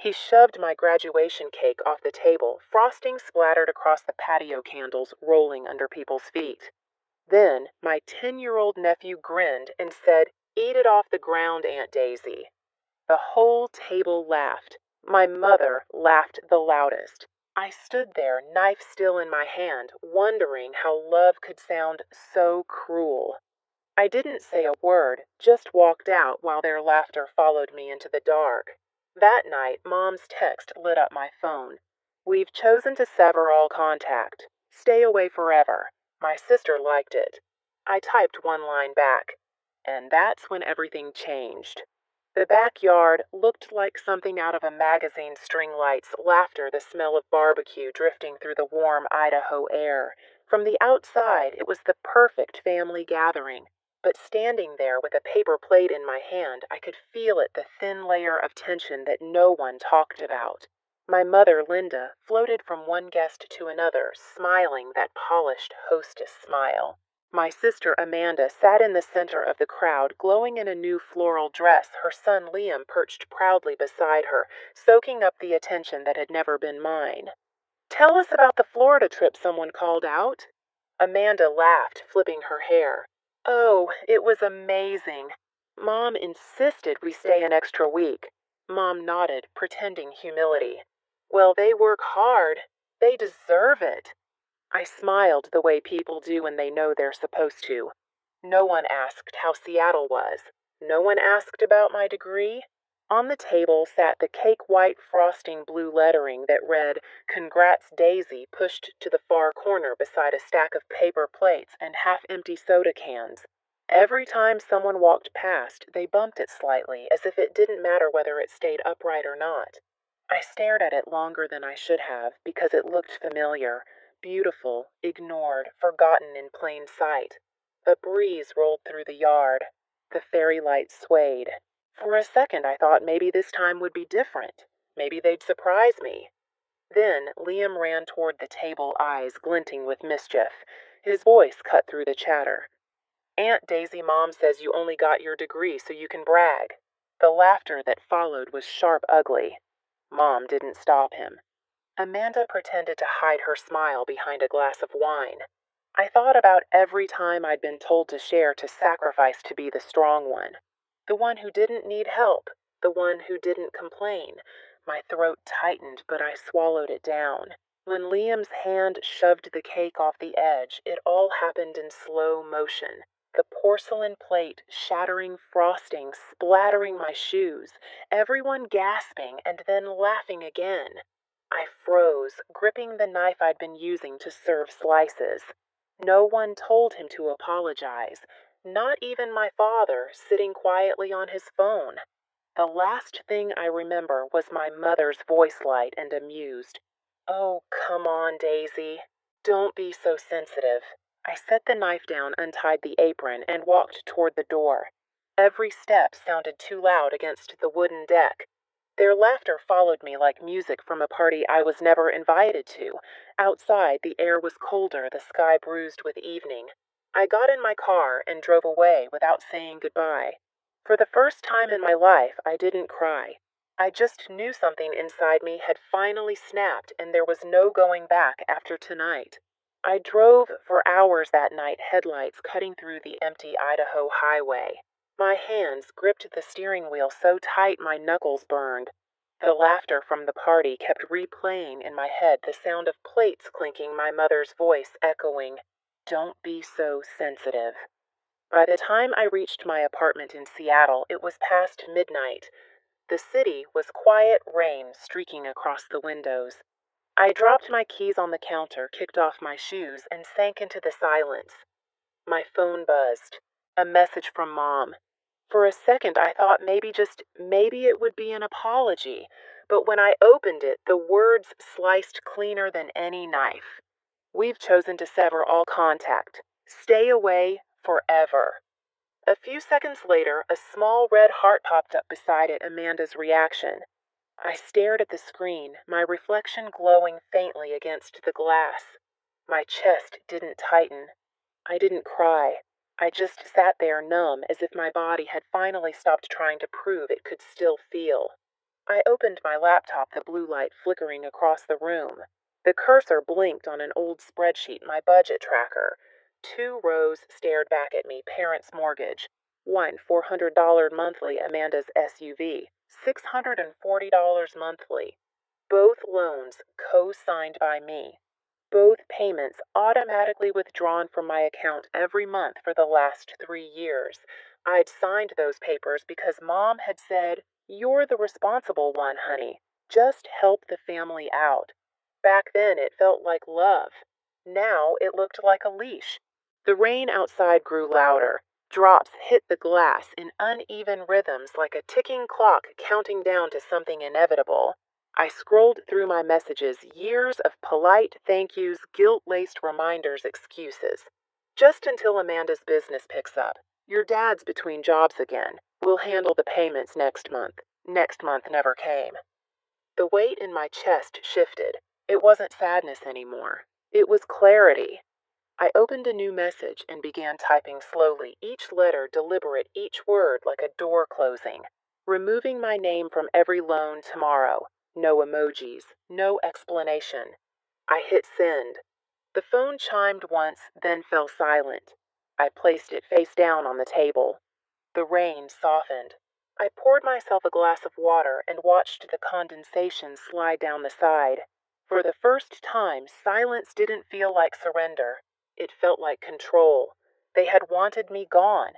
He shoved my graduation cake off the table, frosting splattered across the patio candles, rolling under people's feet. Then my 10-year-old nephew grinned and said, "Eat it off the ground, Aunt Daisy." The whole table laughed. My mother laughed the loudest. I stood there, knife still in my hand, wondering how love could sound so cruel. I didn't say a word, just walked out while their laughter followed me into the dark. That night, Mom's text lit up my phone. "We've chosen to sever all contact. Stay away forever." My sister liked it. I typed one line back. And that's when everything changed. The backyard looked like something out of a magazine, string lights, laughter, the smell of barbecue drifting through the warm Idaho air. From the outside, it was the perfect family gathering. But standing there with a paper plate in my hand, I could feel the thin layer of tension that no one talked about. My mother, Linda, floated from one guest to another, smiling that polished hostess smile. My sister Amanda sat in the center of the crowd, glowing in a new floral dress, her son Liam perched proudly beside her, soaking up the attention that had never been mine. "Tell us about the Florida trip someone called out." Amanda laughed, flipping her hair. "Oh, it was amazing. Mom insisted we stay an extra week." Mom nodded, pretending humility. "Well, they work hard. They deserve it." I smiled the way people do when they know they're supposed to. No one asked how Seattle was. No one asked about my degree. On the table sat the cake-white frosting blue lettering that read, "Congrats Daisy," pushed to the far corner beside a stack of paper plates and half-empty soda cans. Every time someone walked past, they bumped it slightly, as if it didn't matter whether it stayed upright or not. I stared at it longer than I should have, because it looked familiar. Beautiful, ignored, forgotten in plain sight. A breeze rolled through the yard. The fairy lights swayed. For a second I thought maybe this time would be different. Maybe they'd surprise me. Then Liam ran toward the table, eyes glinting with mischief. His voice cut through the chatter. "Aunt Daisy, Mom says you only got your degree so you can brag." The laughter that followed was sharp ugly. Mom didn't stop him. Amanda pretended to hide her smile behind a glass of wine. I thought about every time I'd been told to share, to sacrifice to be the strong one. The one who didn't need help. The one who didn't complain. My throat tightened, but I swallowed it down. When Liam's hand shoved the cake off the edge, it all happened in slow motion. The porcelain plate shattering, frosting, splattering my shoes. Everyone gasping and then laughing again. I froze, gripping the knife I'd been using to serve slices. No one told him to apologize, not even my father, sitting quietly on his phone. The last thing I remember was my mother's voice light and amused. "Oh, come on, Daisy. Don't be so sensitive." I set the knife down, untied the apron, and walked toward the door. Every step sounded too loud against the wooden deck. Their laughter followed me like music from a party I was never invited to. Outside, the air was colder, the sky bruised with evening. I got in my car and drove away without saying goodbye. For the first time in my life, I didn't cry. I just knew something inside me had finally snapped, and there was no going back after tonight. I drove for hours that night, headlights cutting through the empty Idaho highway. My hands gripped the steering wheel so tight my knuckles burned. The laughter from the party kept replaying in my head, the sound of plates clinking, my mother's voice echoing, "Don't be so sensitive." By the time I reached my apartment in Seattle, it was past midnight. The city was quiet rain streaking across the windows. I dropped my keys on the counter, kicked off my shoes, and sank into the silence. My phone buzzed. A message from Mom. For a second, I thought maybe, just maybe, it would be an apology. But when I opened it, the words sliced cleaner than any knife. "We've chosen to sever all contact. Stay away forever." A few seconds later, a small red heart popped up beside it, Amanda's reaction. I stared at the screen, my reflection glowing faintly against the glass. My chest didn't tighten. I didn't cry. I just sat there numb, as if my body had finally stopped trying to prove it could still feel. I opened my laptop, the blue light flickering across the room. The cursor blinked on an old spreadsheet, my budget tracker. Two rows stared back at me, parents' mortgage. One $400 monthly, Amanda's SUV. $640 monthly. Both loans co-signed by me. Both payments automatically withdrawn from my account every month for the last 3 years. I'd signed those papers because Mom had said, "You're the responsible one, honey. Just help the family out." Back then, it felt like love. Now, it looked like a leash. The rain outside grew louder. Drops hit the glass in uneven rhythms like a ticking clock counting down to something inevitable. I scrolled through my messages, years of polite thank yous, guilt-laced reminders, excuses. Just until Amanda's business picks up. Your dad's between jobs again. We'll handle the payments next month. Next month never came. The weight in my chest shifted. It wasn't sadness anymore. It was clarity. I opened a new message and began typing slowly, each letter deliberate, each word like a door closing. Removing my name from every loan tomorrow. No emojis, no explanation. I hit send. The phone chimed once, then fell silent. I placed it face down on the table. The rain softened. I poured myself a glass of water and watched the condensation slide down the side. For the first time, silence didn't feel like surrender. It felt like control. They had wanted me gone.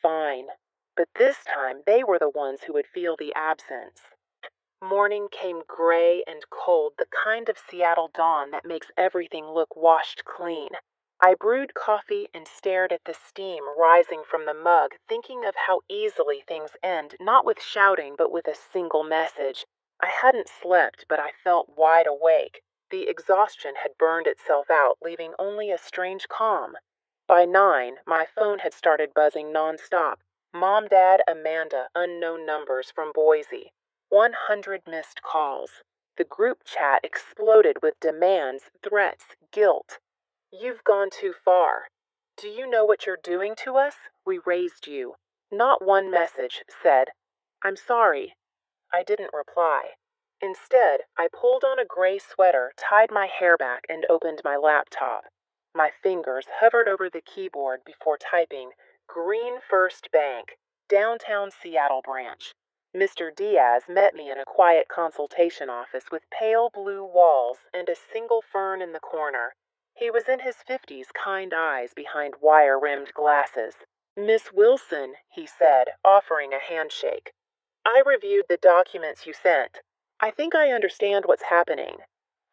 Fine. But this time, they were the ones who would feel the absence. Morning came gray and cold, the kind of Seattle dawn that makes everything look washed clean. I brewed coffee and stared at the steam rising from the mug, thinking of how easily things end, not with shouting, but with a single message. I hadn't slept, but I felt wide awake. The exhaustion had burned itself out, leaving only a strange calm. By 9, my phone had started buzzing nonstop. Mom, Dad, Amanda, unknown numbers from Boise. 100 missed calls. The group chat exploded with demands, threats, guilt. You've gone too far. Do you know what you're doing to us? We raised you. Not one message said, "I'm sorry." I didn't reply. Instead, I pulled on a gray sweater, tied my hair back, and opened my laptop. My fingers hovered over the keyboard before typing Green First Bank, downtown Seattle branch. Mr. Diaz met me in a quiet consultation office with pale blue walls and a single fern in the corner. He was in his 50s, kind eyes behind wire-rimmed glasses. "Miss Wilson," he said, offering a handshake. "I reviewed the documents you sent. I think I understand what's happening."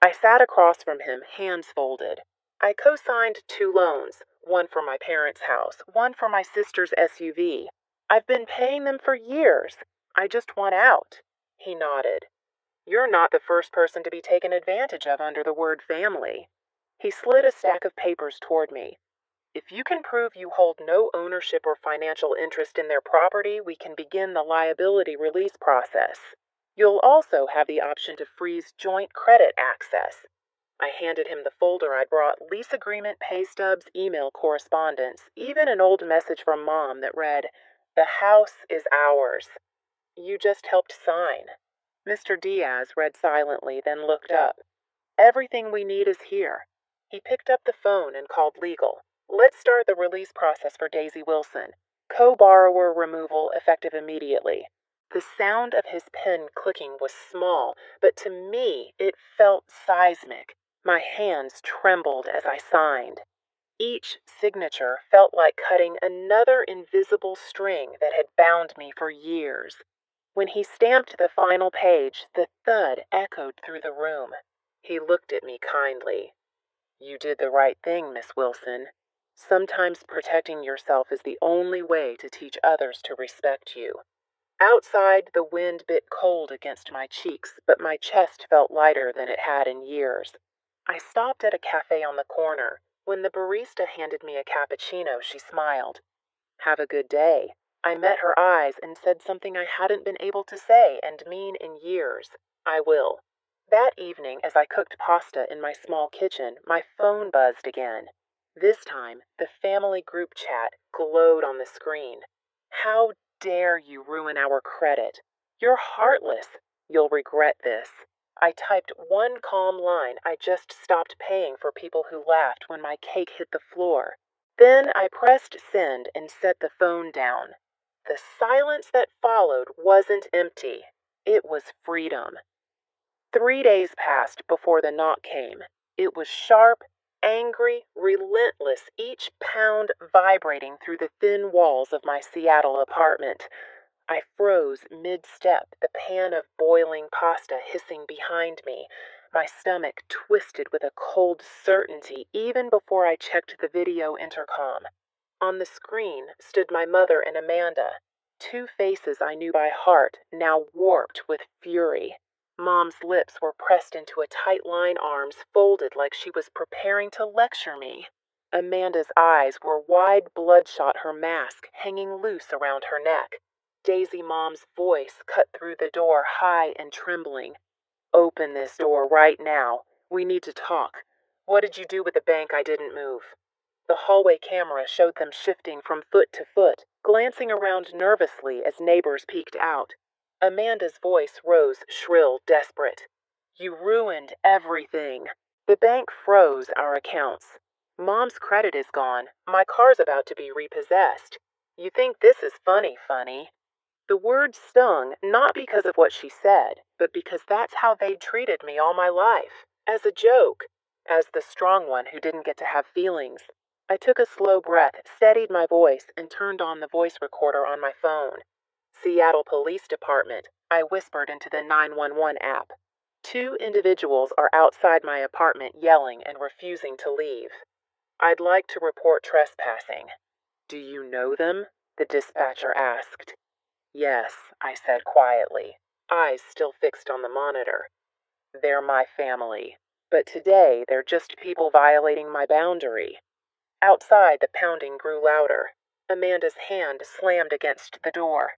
I sat across from him, hands folded. I co-signed 2 loans, one for my parents' house, one for my sister's SUV. I've been paying them for years. I just want out. He nodded. "You're not the first person to be taken advantage of under the word family." He slid a stack of papers toward me. "If you can prove you hold no ownership or financial interest in their property, we can begin the liability release process. You'll also have the option to freeze joint credit access." I handed him the folder I'd brought, lease agreement, pay stubs, email correspondence, even an old message from Mom that read, "The house is ours. You just helped sign." Mr. Diaz read silently, then looked up. "Everything we need is here." He picked up the phone and called legal. "Let's start the release process for Daisy Wilson. Co-borrower removal effective immediately." The sound of his pen clicking was small, but to me it felt seismic. My hands trembled as I signed. Each signature felt like cutting another invisible string that had bound me for years. When he stamped the final page, the thud echoed through the room. He looked at me kindly. "You did the right thing, Miss Wilson. Sometimes protecting yourself is the only way to teach others to respect you." Outside, the wind bit cold against my cheeks, but my chest felt lighter than it had in years. I stopped at a cafe on the corner. When the barista handed me a cappuccino, she smiled. "Have a good day." I met her eyes and said something I hadn't been able to say and mean in years. "I will." That evening, as I cooked pasta in my small kitchen, my phone buzzed again. This time, the family group chat glowed on the screen. "How dare you ruin our credit? You're heartless. You'll regret this. I typed one calm line. I just stopped paying for people who laughed when my cake hit the floor. Then I pressed send and set the phone down. The silence that followed wasn't empty. It was freedom. 3 days passed before the knock came. It was sharp, angry, relentless, each pound vibrating through the thin walls of my Seattle apartment. I froze mid-step, the pan of boiling pasta hissing behind me, my stomach twisted with a cold certainty even before I checked the video intercom. On the screen stood my mother and Amanda, two faces I knew by heart, now warped with fury. Mom's lips were pressed into a tight line, arms folded like she was preparing to lecture me. Amanda's eyes were wide, bloodshot, her mask hanging loose around her neck. Daisy Mom's voice cut through the door, high and trembling. Open this door right now. We need to talk. What did you do with the bank I didn't move? The hallway camera showed them shifting from foot to foot, glancing around nervously as neighbors peeked out. Amanda's voice rose, shrill, desperate. You ruined everything. The bank froze our accounts. Mom's credit is gone. My car's about to be repossessed. You think this is funny? The words stung, not because of what she said, but because that's how they'd treated me all my life. As a joke. As the strong one who didn't get to have feelings. I took a slow breath, steadied my voice, and turned on the voice recorder on my phone. Seattle Police Department, I whispered into the 911 app. 2 individuals are outside my apartment yelling and refusing to leave. I'd like to report trespassing. Do you know them? The dispatcher asked. Yes, I said quietly, eyes still fixed on the monitor. They're my family, but today they're just people violating my boundary. Outside, the pounding grew louder. Amanda's hand slammed against the door.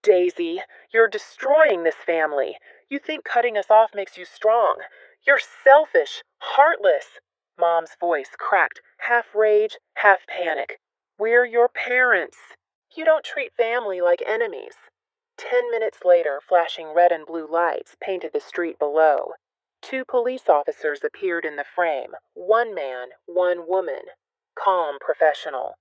Daisy, you're destroying this family. You think cutting us off makes you strong. You're selfish, heartless. Mom's voice cracked, half rage, half panic. We're your parents. You don't treat family like enemies. 10 minutes later, flashing red and blue lights painted the street below. 2 police officers appeared in the frame, 1 man, 1 woman. Calm, professional.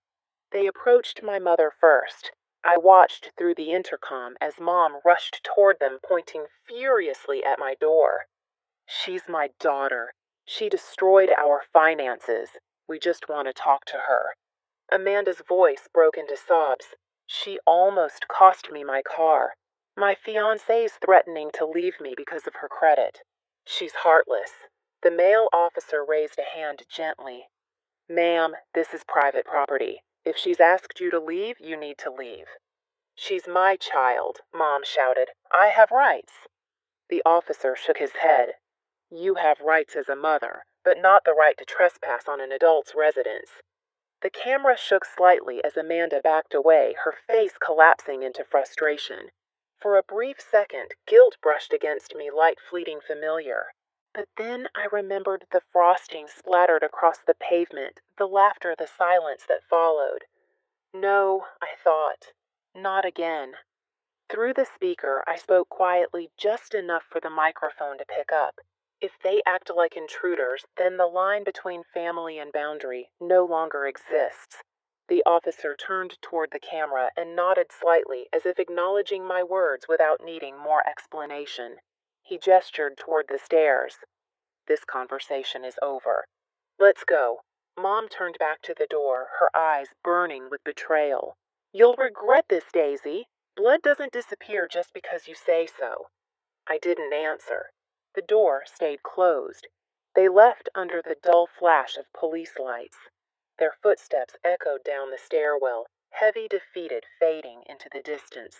They approached my mother first. I watched through the intercom as Mom rushed toward them, pointing furiously at my door. She's my daughter. She destroyed our finances. We just want to talk to her. Amanda's voice broke into sobs. She almost cost me my car. My fiancé's threatening to leave me because of her credit. She's heartless. The male officer raised a hand gently. Ma'am, this is private property. If she's asked you to leave, you need to leave. She's my child, Mom shouted. I have rights. The officer shook his head. You have rights as a mother, but not the right to trespass on an adult's residence. The camera shook slightly as Amanda backed away, her face collapsing into frustration. For a brief second, guilt brushed against me, light, fleeting, familiar. But then I remembered the frosting splattered across the pavement, the laughter, the silence that followed. No, I thought. Not again. Through the speaker, I spoke quietly, just enough for the microphone to pick up. If they act like intruders, then the line between family and boundary no longer exists. The officer turned toward the camera and nodded slightly, as if acknowledging my words without needing more explanation. He gestured toward the stairs. This conversation is over. Let's go. Mom turned back to the door, her eyes burning with betrayal. You'll regret this, Daisy. Blood doesn't disappear just because you say so. I didn't answer. The door stayed closed. They left under the dull flash of police lights. Their footsteps echoed down the stairwell, heavy, defeated, fading into the distance.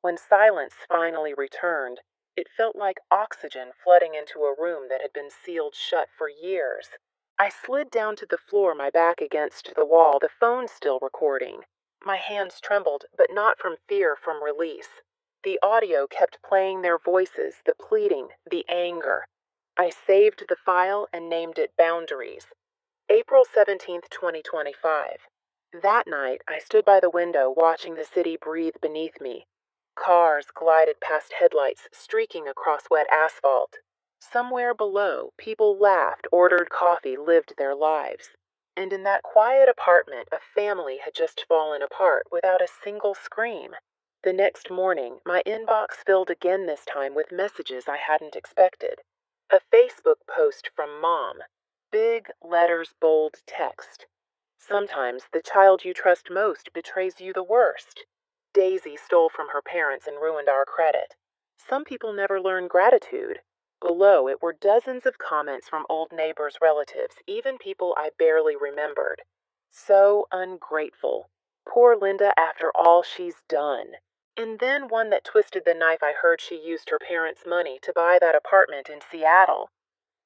When silence finally returned, it felt like oxygen flooding into a room that had been sealed shut for years. I slid down to the floor, my back against the wall, the phone still recording. My hands trembled, but not from fear, from release. The audio kept playing their voices, the pleading, the anger. I saved the file and named it Boundaries. April 17th, 2025. That night, I stood by the window watching the city breathe beneath me. Cars glided past headlights streaking across wet asphalt. Somewhere below, people laughed, ordered coffee, lived their lives. And in that quiet apartment, a family had just fallen apart without a single scream. The next morning, my inbox filled again, this time with messages I hadn't expected. A Facebook post from Mom. Big letters, bold text. Sometimes the child you trust most betrays you the worst. Daisy stole from her parents and ruined our credit. Some people never learn gratitude. Below it were dozens of comments from old neighbors, relatives, even people I barely remembered. So ungrateful. Poor Linda after all she's done. And then one that twisted the knife I heard she used her parents' money to buy that apartment in Seattle.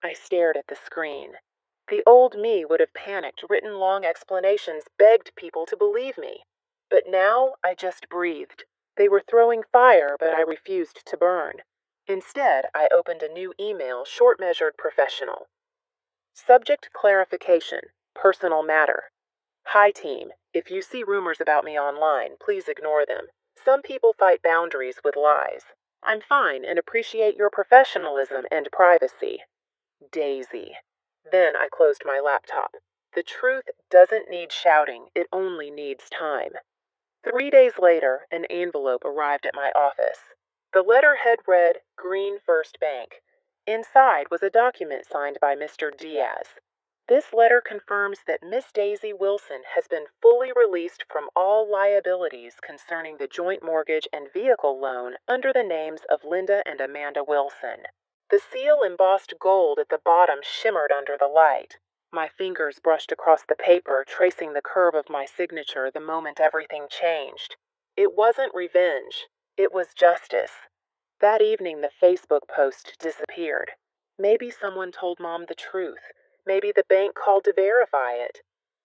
I stared at the screen. The old me would have panicked, written long explanations, begged people to believe me. But now I just breathed. They were throwing fire, but I refused to burn. Instead, I opened a new email, short measured, professional. Subject clarification, personal matter. Hi team, if you see rumors about me online, please ignore them. Some people fight boundaries with lies. I'm fine and appreciate your professionalism and privacy. Daisy. Then I closed my laptop. The truth doesn't need shouting, it only needs time. 3 days later, an envelope arrived at my office. The letterhead read, Green First Bank. Inside was a document signed by Mr. Diaz. This letter confirms that Miss Daisy Wilson has been fully released from all liabilities concerning the joint mortgage and vehicle loan under the names of Linda and Amanda Wilson. The seal embossed gold at the bottom shimmered under the light. My fingers brushed across the paper, tracing the curve of my signature the moment everything changed. It wasn't revenge. It was justice. That evening, the Facebook post disappeared. Maybe someone told Mom the truth. Maybe the bank called to verify it.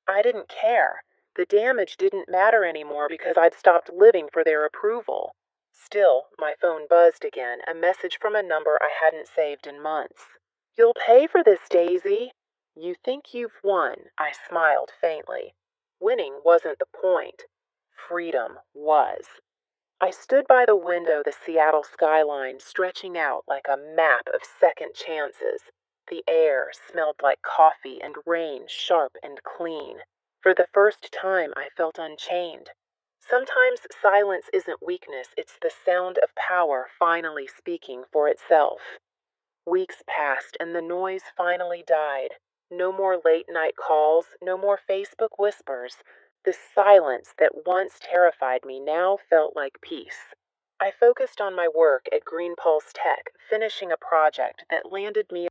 I didn't care. The damage didn't matter anymore because I'd stopped living for their approval. Still, my phone buzzed again, a message from a number I hadn't saved in months. You'll pay for this, Daisy. You think you've won, I smiled faintly. Winning wasn't the point. Freedom was. I stood by the window, the Seattle skyline stretching out like a map of second chances. The air smelled like coffee and rain, sharp and clean. For the first time, I felt unchained. Sometimes silence isn't weakness, it's the sound of power finally speaking for itself. Weeks passed and the noise finally died. No more late night calls, no more Facebook whispers. The silence that once terrified me now felt like peace. I focused on my work at Green Pulse Tech, finishing a project that landed me